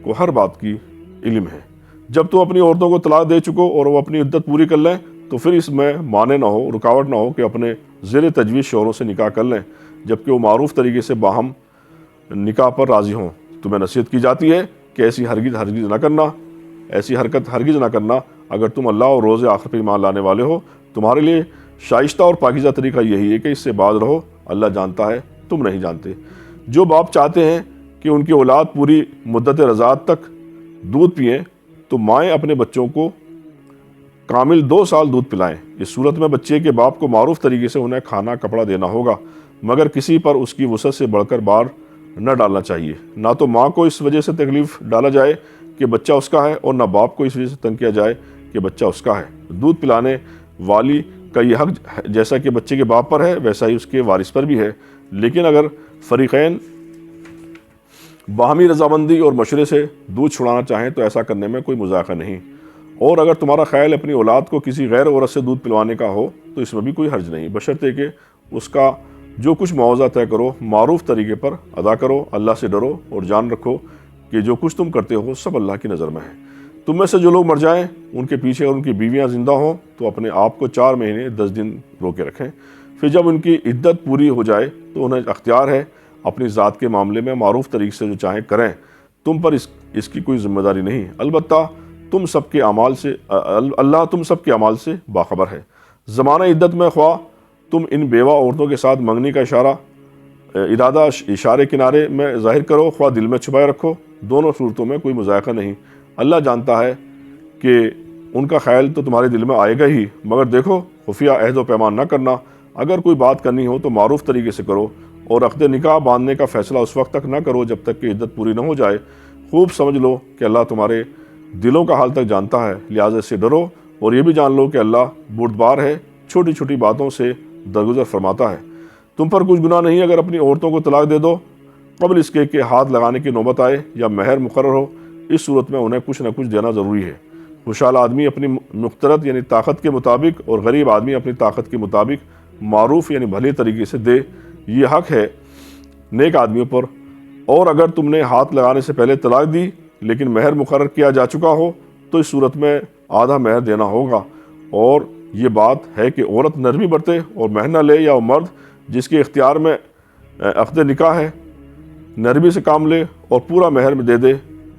کو ہر بات کی علم ہے۔ جب تم اپنی عورتوں کو طلاق دے چکو اور وہ اپنی عدت پوری کر لیں تو پھر اس میں مانع نہ ہو، رکاوٹ نہ ہو کہ اپنے زیر تجویز شوہروں سے نکاح کر لیں جبکہ وہ معروف طریقے سے باہم نکاح پر راضی ہوں۔ تمہیں نصیحت کی جاتی ہے کہ ایسی حرکت ہرگز نہ کرنا۔ اگر تم اللہ اور روز آخر پر ایمان لانے والے ہو، تمہارے لیے شائستہ اور پاکیزہ طریقہ یہی ہے کہ اس سے باز رہو، اللہ جانتا ہے تم نہیں جانتے۔ جو باپ چاہتے ہیں کہ ان کی اولاد پوری مدت رضاعت تک دودھ پئیں تو مائیں اپنے بچوں کو کامل 2 سال دودھ پلائیں۔ اس صورت میں بچے کے باپ کو معروف طریقے سے انہیں کھانا کپڑا دینا ہوگا، مگر کسی پر اس کی وسعت سے بڑھ کر بار نہ ڈالنا چاہیے۔ نہ تو ماں کو اس وجہ سے تکلیف ڈالا جائے کہ بچہ اس کا ہے، اور نہ باپ کو اس وجہ سے تنگ کیا جائے کہ بچہ اس کا ہے۔ دودھ پلانے والی کا یہ حق جیسا کہ بچے کے باپ پر ہے ویسا ہی اس کے وارث پر بھی ہے، لیکن اگر فریقین باہمی رضامندی اور مشورے سے دودھ چھڑانا چاہیں تو ایسا کرنے میں کوئی مذائقہ نہیں۔ اور اگر تمہارا خیال اپنی اولاد کو کسی غیر عورت سے دودھ پلوانے کا ہو تو اس میں بھی کوئی حرج نہیں، بشرطے کہ اس کا جو کچھ معاوضہ طے کرو معروف طریقے پر ادا کرو۔ اللہ سے ڈرو اور جان رکھو کہ جو کچھ تم کرتے ہو سب اللہ کی نظر میں ہے۔ تم میں سے جو لوگ مر جائیں ان کے پیچھے اور ان کی بیویاں زندہ ہوں تو اپنے آپ کو 4 مہینے 10 دن روکے رکھیں، پھر جب ان کی عدت پوری ہو جائے تو انہیں اختیار ہے اپنی ذات کے معاملے میں معروف طریقے سے جو چاہیں کریں، تم پر اس کی کوئی ذمہ داری نہیں۔ البتہ اللہ تم سب کے اعمال سے باخبر ہے۔ زمانہ عدت میں خواہ تم ان بیوہ عورتوں کے ساتھ منگنی کا ارادہ اشارے کنارے میں ظاہر کرو، خواہ دل میں چھپائے رکھو، دونوں صورتوں میں کوئی مذائقہ نہیں۔ اللہ جانتا ہے کہ ان کا خیال تو تمہارے دل میں آئے گا ہی، مگر دیکھو خفیہ عہد و پیمان نہ کرنا۔ اگر کوئی بات کرنی ہو تو معروف طریقے سے کرو، اور عقد نکاح باندھنے کا فیصلہ اس وقت تک نہ کرو جب تک کہ عدت پوری نہ ہو جائے۔ خوب سمجھ لو کہ اللہ تمہارے دلوں کا حال تک جانتا ہے، لہٰذا سے ڈرو، اور یہ بھی جان لو کہ اللہ بردبار ہے، چھوٹی چھوٹی باتوں سے درگزر فرماتا ہے۔ تم پر کچھ گناہ نہیں اگر اپنی عورتوں کو طلاق دے دو قبل اس کے کہ ہاتھ لگانے کی نوبت آئے یا مہر مقرر ہو۔ اس صورت میں انہیں کچھ نہ کچھ دینا ضروری ہے۔ خوشحال آدمی اپنی مقترت یعنی طاقت کے مطابق اور غریب آدمی اپنی طاقت کے مطابق معروف یعنی بھلے طریقے سے دے، یہ حق ہے نیک آدمیوں پر۔ اور اگر تم نے ہاتھ لگانے سے پہلے طلاق دی لیکن مہر مقرر کیا جا چکا ہو تو اس صورت میں آدھا مہر دینا ہوگا۔ اور یہ بات ہے کہ عورت نرمی برتے اور مہر نہ لے، یا وہ مرد جس کے اختیار میں عقد نکاح ہے نرمی سے کام لے اور پورا مہر میں دے دے،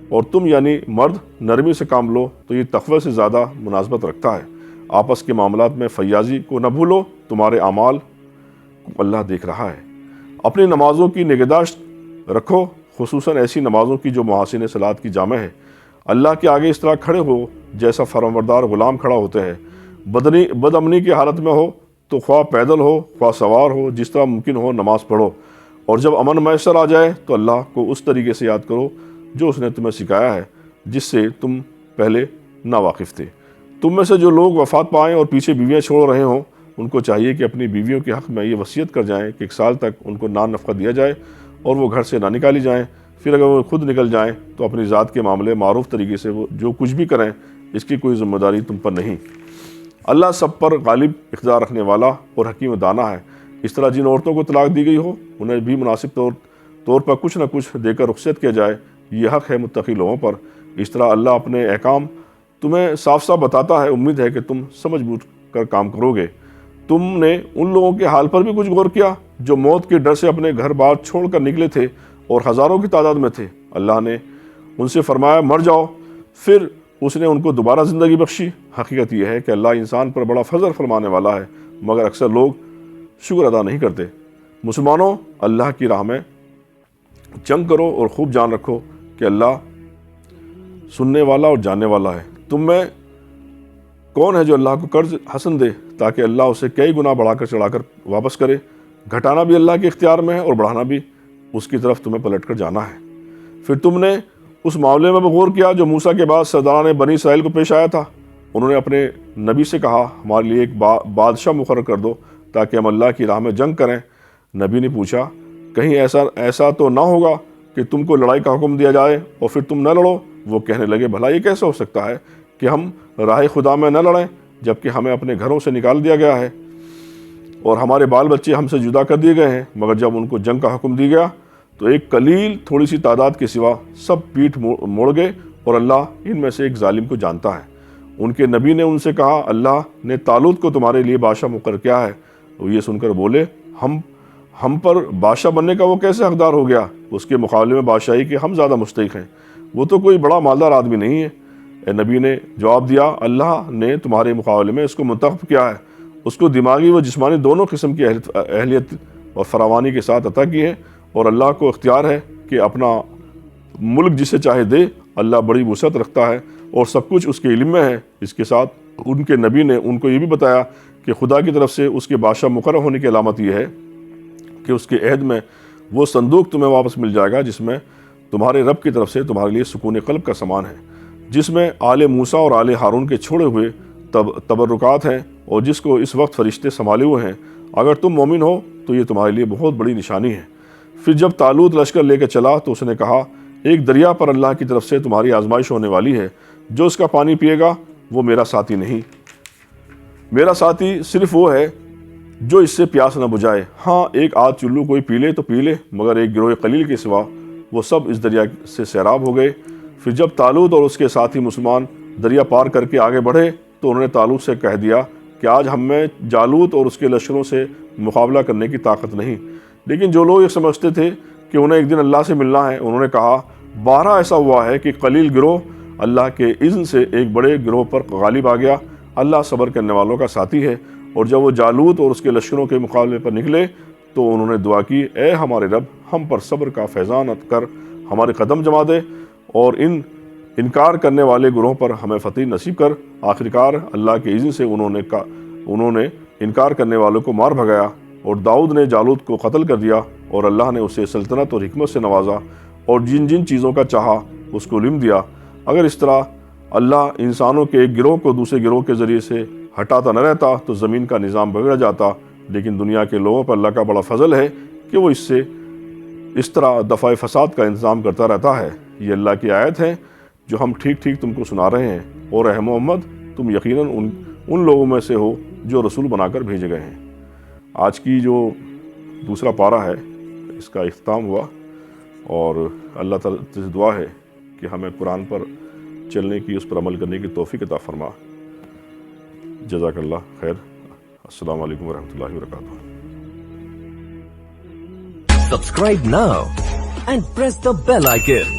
اور تم یعنی مرد نرمی سے کام لو تو یہ تقوی سے زیادہ مناسبت رکھتا ہے۔ آپس کے معاملات میں فیاضی کو نہ بھولو، تمہارے اعمال کو اللہ دیکھ رہا ہے۔ اپنی نمازوں کی نگہداشت رکھو، خصوصاً ایسی نمازوں کی جو محاسن صلاۃ کی جامع ہے۔ اللہ کے آگے اس طرح کھڑے ہو جیسا فرمانبردار غلام کھڑا ہوتے ہیں۔ بد امنی کی حالت میں ہو تو خواہ پیدل ہو خواہ سوار ہو، جس طرح ممکن ہو نماز پڑھو، اور جب امن میسر آ جائے تو اللہ کو اس طریقے سے یاد کرو جو اس نے تمہیں سکھایا ہے، جس سے تم پہلے ناواقف تھے۔ تم میں سے جو لوگ وفات پائیں اور پیچھے بیویاں چھوڑ رہے ہوں ان کو چاہیے کہ اپنی بیویوں کے حق میں یہ وصیت کر جائیں کہ 1 سال تک ان کو نان نفقہ دیا جائے اور وہ گھر سے نہ نکالی جائیں۔ پھر اگر وہ خود نکل جائیں تو اپنی ذات کے معاملے معروف طریقے سے وہ جو کچھ بھی کریں اس کی کوئی ذمہ داری تم پر نہیں۔ اللہ سب پر غالب اقتدار رکھنے والا اور حکیم و دانا ہے۔ اس طرح جن عورتوں کو طلاق دی گئی ہو انہیں بھی مناسب طور پر کچھ نہ کچھ دے کر رخصت کیا جائے، یہ حق ہے متقی لوگوں پر۔ اس طرح اللہ اپنے احکام تمہیں صاف صاف بتاتا ہے، امید ہے کہ تم سمجھ بوجھ کر کام کرو گے۔ تم نے ان لوگوں کے حال پر بھی کچھ غور کیا جو موت کے ڈر سے اپنے گھر بار چھوڑ کر نکلے تھے اور ہزاروں کی تعداد میں تھے۔ اللہ نے ان سے فرمایا مر جاؤ، پھر اس نے ان کو دوبارہ زندگی بخشی۔ حقیقت یہ ہے کہ اللہ انسان پر بڑا فضل فرمانے والا ہے، مگر اکثر لوگ شکر ادا نہیں کرتے۔ مسلمانوں، اللہ کی راہ میں جنگ کرو اور خوب جان رکھو کہ اللہ سننے والا اور جاننے والا ہے۔ تم میں کون ہے جو اللہ کو قرض حسن دے تاکہ اللہ اسے کئی گنا بڑھا کر چڑھا کر واپس کرے؟ گھٹانا بھی اللہ کے اختیار میں ہے اور بڑھانا بھی اس کی طرف تمہیں پلٹ کر جانا ہے۔ پھر تم نے اس معاملے میں غور کیا جو موسیٰ کے بعد سرداران بنی اسرائیل کو پیش آیا تھا۔ انہوں نے اپنے نبی سے کہا ہمارے لیے ایک بادشاہ مقرر کر دو تاکہ ہم اللہ کی راہ میں جنگ کریں۔ نبی نے پوچھا کہیں ایسا تو نہ ہوگا کہ تم کو لڑائی کا حکم دیا جائے اور پھر تم نہ لڑو؟ وہ کہنے لگے بھلا یہ کیسا ہو سکتا ہے کہ ہم راہ خدا میں نہ لڑیں جبکہ ہمیں اپنے گھروں سے نکال دیا گیا ہے اور ہمارے بال بچے ہم سے جدا کر دیے گئے ہیں؟ مگر جب ان کو جنگ کا حکم دیا گیا تو ایک قلیل تھوڑی سی تعداد کے سوا سب پیٹھ موڑ گئے، اور اللہ ان میں سے ایک ظالم کو جانتا ہے۔ ان کے نبی نے ان سے کہا اللہ نے طالوت کو تمہارے لیے بادشاہ مقرر کیا ہے۔ وہ یہ سن کر بولے ہم پر بادشاہ بننے کا وہ کیسے حقدار ہو گیا؟ اس کے مقابلے میں بادشاہی کے ہم زیادہ مستحق ہیں، وہ تو کوئی بڑا مالدار آدمی نہیں ہے۔ اے نبی نے جواب دیا اللہ نے تمہارے مقابلے میں اس کو منتخب کیا ہے، اس کو دماغی و جسمانی دونوں قسم کی اہلیت اور فراوانی کے ساتھ عطا کی ہے، اور اللہ کو اختیار ہے کہ اپنا ملک جسے چاہے دے۔ اللہ بڑی وسعت رکھتا ہے اور سب کچھ اس کے علم میں ہے۔ اس کے ساتھ ان کے نبی نے ان کو یہ بھی بتایا کہ خدا کی طرف سے اس کے بادشاہ مقرر ہونے کی علامت یہ ہے کہ اس کے عہد میں وہ صندوق تمہیں واپس مل جائے گا جس میں تمہارے رب کی طرف سے تمہارے لیے سکون قلب کا سامان ہے، جس میں آل موسیٰ اور آل ہارون کے چھوڑے ہوئے تبرکات ہیں اور جس کو اس وقت فرشتے سنبھالے ہوئے ہیں۔ اگر تم مومن ہو تو یہ تمہارے لیے بہت بڑی نشانی ہے۔ پھر جب طالوت لشکر لے کے چلا تو اس نے کہا ایک دریا پر اللہ کی طرف سے تمہاری آزمائش ہونے والی ہے، جو اس کا پانی پیے گا وہ میرا ساتھی نہیں، میرا ساتھی صرف وہ ہے جو اس سے پیاس نہ بجھائے۔ ہاں ایک آدھ چلو کوئی پی لے تو پی لے، مگر ایک گروہ قلیل کے سوا وہ سب اس دریا سے سیراب ہو گئے۔ پھر جب طالوت اور اس کے ساتھی مسلمان دریا پار کر کے آگے بڑھے تو انہوں نے طالوت سے کہہ دیا کہ آج ہم میں جالوت اور اس کے لشکروں سے مقابلہ کرنے کی طاقت نہیں۔ لیکن جو لوگ یہ سمجھتے تھے کہ انہیں ایک دن اللہ سے ملنا ہے، انہوں نے کہا بارہ ایسا ہوا ہے کہ قلیل گروہ اللہ کے اذن سے ایک بڑے گروہ پر غالب آ گیا۔ اللہ صبر کرنے والوں کا ساتھی ہے۔ اور جب وہ جالوت اور اس کے لشکروں کے مقابلے پر نکلے تو انہوں نے دعا کی اے ہمارے رب ہم پر صبر کا فیضان کر ہمارے قدم جما دے اور انکار کرنے والے گروہ پر ہمیں فتح نصیب کر۔ آخرکار اللہ کے اذن سے انہوں نے انکار کرنے والوں کو مار بھگایا اور داؤد نے جالوت کو قتل کر دیا، اور اللہ نے اسے سلطنت اور حکمت سے نوازا اور جن جن چیزوں کا چاہا اس کو علم دیا۔ اگر اس طرح اللہ انسانوں کے ایک گروہ کو دوسرے گروہ کے ذریعے سے ہٹاتا نہ رہتا تو زمین کا نظام بگڑ جاتا، لیکن دنیا کے لوگوں پر اللہ کا بڑا فضل ہے کہ وہ اس طرح دفع فساد کا انتظام کرتا رہتا ہے۔ یہ اللہ کی آیت ہے جو ہم ٹھیک ٹھیک تم کو سنا رہے ہیں، اور اے محمد تم یقیناً ان لوگوں میں سے ہو جو رسول بنا کر بھیجے گئے ہیں۔ آج کی جو دوسرا پارہ ہے اس کا اختتام ہوا، اور اللہ تعالیٰ سے دعا ہے کہ ہمیں قرآن پر چلنے کی، اس پر عمل کرنے کی توفیق عطا فرما۔ جزاک اللہ خیر۔ السلام علیکم ورحمۃ اللہ وبرکاتہ۔ Subscribe now and press the bell icon.